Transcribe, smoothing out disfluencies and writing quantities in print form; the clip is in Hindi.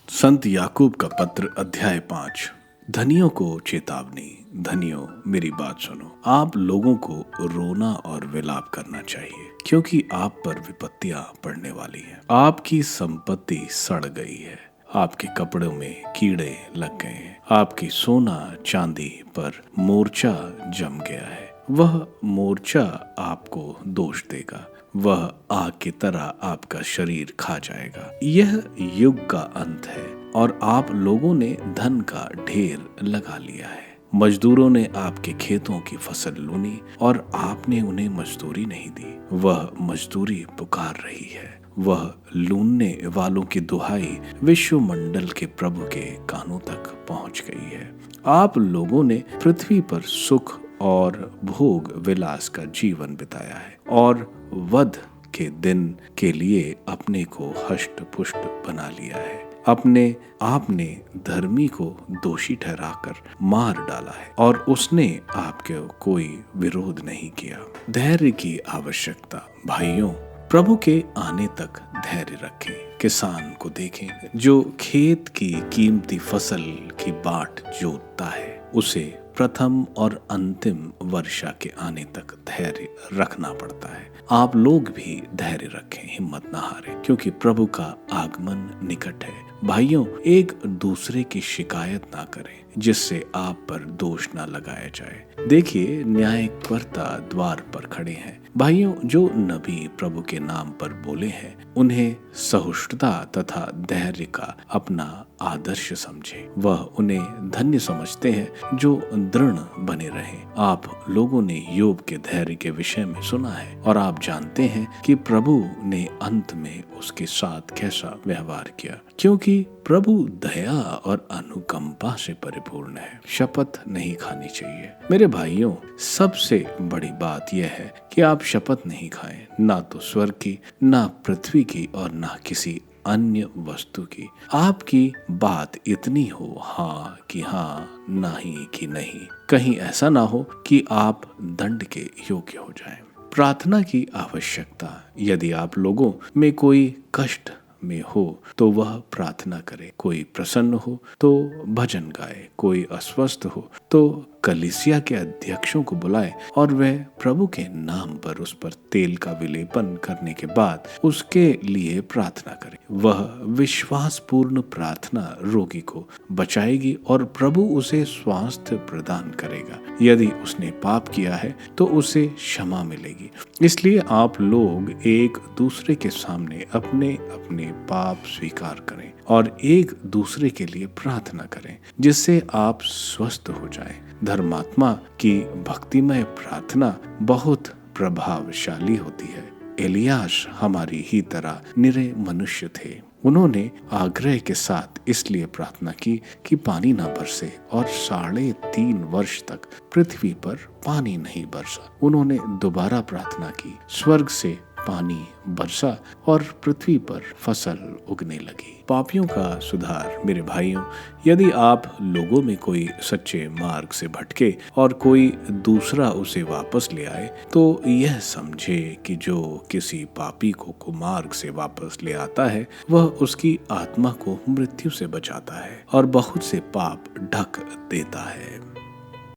संत याकूब का पत्र अध्याय 5। धनियों को चेतावनी। धनियों, मेरी बात सुनो। आप लोगों को रोना और विलाप करना चाहिए, क्योंकि आप पर विपत्तियां पड़ने वाली हैं। आपकी संपत्ति सड़ गई है, आपके कपड़ों में कीड़े लग गए हैं, आपकी सोना चांदी पर मोर्चा जम गया है। वह मोर्चा आपको दोष देगा, वह आग की तरह आपका शरीर खा जाएगा। यह युग का अंत है और आप लोगों ने धन का ढेर लगा लिया है। मजदूरों ने आपके खेतों की फसल लूनी और आपने उन्हें मजदूरी नहीं दी। वह मजदूरी पुकार रही है, वह लूनने वालों की दुहाई विश्वमंडल के प्रभु के कानों तक पहुंच गई है। आप लोगों ने पृथ्वी पर सुख और भोग विलास का जीवन बिताया है और वध के दिन के लिए अपने को हष्ट पुष्ट बना लिया है। अपने आपने धर्मी को दोषी ठहराकर मार डाला है और उसने आपके कोई विरोध नहीं किया। धैर्य की आवश्यकता। भाइयों, प्रभु के आने तक धैर्य रखें। किसान को देखें जो खेत की कीमती फसल की बाट जोतता है। उसे प्रथम और अंतिम वर्षा के आने तक धैर्य रखना पड़ता है। आप लोग भी धैर्य रखें, हिम्मत न हारें, क्योंकि प्रभु का आगमन निकट है। भाइयों, एक दूसरे की शिकायत ना करें, जिससे आप पर दोष ना लगाया जाए। देखिए, न्यायकर्ता द्वार पर खड़े हैं। भाइयों, जो नबी प्रभु के नाम पर बोले हैं, उन्हें सहिष्णुता तथा धैर्य का अपना आदर्श समझे। वह उन्हें धन्य समझते हैं जो दृढ़ बने रहें। आप लोगों ने योग के धैर्य के विषय में सुना है और आप जानते हैं कि प्रभु ने अंत में उसके साथ कैसा व्यवहार किया, क्योंकि प्रभु दया और अनुकंपा से परिपूर्ण है। शपथ नहीं खानी चाहिए। मेरे भाइयों, सबसे बड़ी बात यह है कि आप शपथ नहीं खाएं, ना तो स्वर्ग की, ना पृथ्वी की और ना किसी अन्य वस्तु की। आपकी बात इतनी हो हाँ कि हाँ, नहीं कि नहीं। कहीं ऐसा ना हो कि आप दंड के योग्य हो जाएं। प्रार्थना की आवश्यकता। यदि आप लोगों में कोई कष्ट में हो तो वह प्रार्थना करे। कोई प्रसन्न हो तो भजन गाए। कोई अस्वस्थ हो तो कलीसिया के अध्यक्षों को बुलाए और वह प्रभु के नाम पर उस पर तेल का विलेपन करने के बाद उसके लिए प्रार्थना करे। वह विश्वासपूर्ण प्रार्थना रोगी को बचाएगी और प्रभु उसे स्वास्थ्य प्रदान करेगा। यदि उसने पाप किया है तो उसे क्षमा मिलेगी। इसलिए आप लोग एक दूसरे के सामने अपने अपने पाप स्वीकार करें और एक दूसरे के लिए प्रार्थना करें, जिससे आप स्वस्थ हो जाएं। धर्मात्मा की भक्तिमय प्रार्थना बहुत प्रभावशाली होती है। एलियास हमारी ही तरह निरे मनुष्य थे। उन्होंने आग्रह के साथ इसलिए प्रार्थना की कि पानी न बरसे और 3.5 वर्ष तक पृथ्वी पर पानी नहीं बरसा। उन्होंने दोबारा प्रार्थना की, स्वर्ग से पानी बरसा और पृथ्वी पर फसल उगने लगी। पापियों का सुधार। मेरे भाइयों, यदि आप लोगों में कोई सच्चे मार्ग से भटके और कोई दूसरा उसे वापस ले आए, तो यह समझे कि जो किसी पापी को कुमार्ग से वापस ले आता है, वह उसकी आत्मा को मृत्यु से बचाता है और बहुत से पाप ढक देता है।